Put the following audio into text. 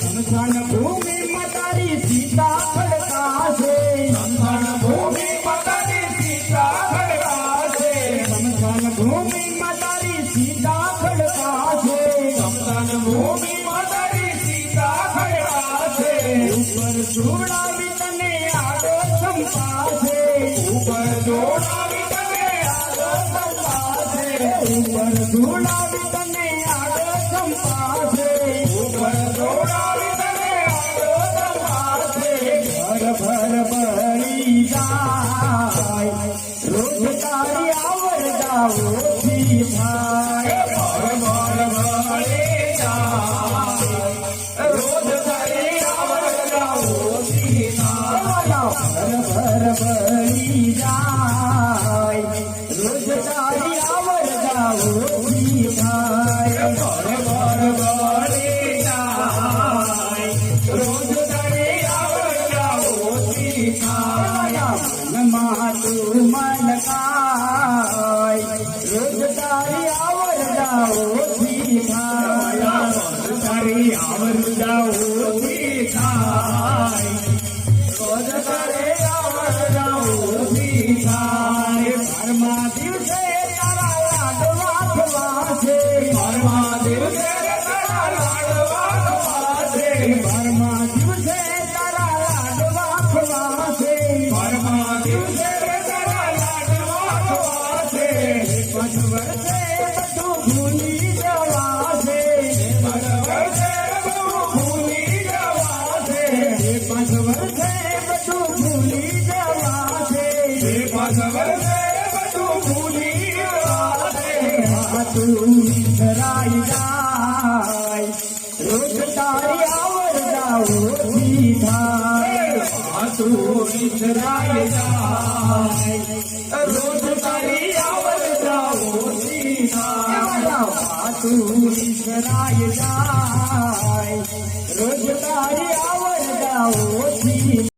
સંસાન ભૂમિ માતારી સીતા ખડકાશે, સંસાન ભૂમિ માતારી સીતા ખડકાશે, સંસાન ભૂમિ માતારી સીતા ખડકાશે, સંસાન ભૂમિ માતારી સીતા ખડકાશે. ઉપર જોડાવી તને આગો સંપાશે, ઉપર જોડાવી તને આગો સંપાશે, ઉપર જોડાવી તને આગો સંપાશે, ઉપર જોડાવી તને આગો સંપાશે. ભર ભરી જાય રોજ તારી આવરદા ઓછી થાય, ભર ભરી જાય રોજ તારી આવરદા ઓછી થાય, ભર ભરી જાય રોજ તારી આવરદા ઓછી થાય, ભર ભરી જાય રોજ તારી આવરદા ઓછી થાય. મનમાં તું મલકાય રોજ તારી આવરદા ઓછી થાય, તારી આવરદા ઓછી થાય, રોજ તારી આવરદા ઓછી થાય. બારમા દિવસે તારા લાડવા ખવાશે, બારમા દિવસે તારા લાડવા ખવાશે, બારમા દિવસે તારા લાડવા ખવાશે, બારમા દિવસે તારા લાડવા ખવાશે. 5 વર્ષે બધું ભૂલી જવાશે, 5 વર્ષે બધું ભૂલી જવાશે, 5 વર્ષે બધું ભૂલી જવાશે, 5 વર્ષે બધું ભૂલી જવાશે. તું વિસરાઈ જાય રોજ તારી આવરદા ઓછી થાય, તું વિસરાઈ જાય રોજ તારી આવરદા ઓછી થાય, તું વિસરાઈ જાય રોજ તારી આવરદા ઓછી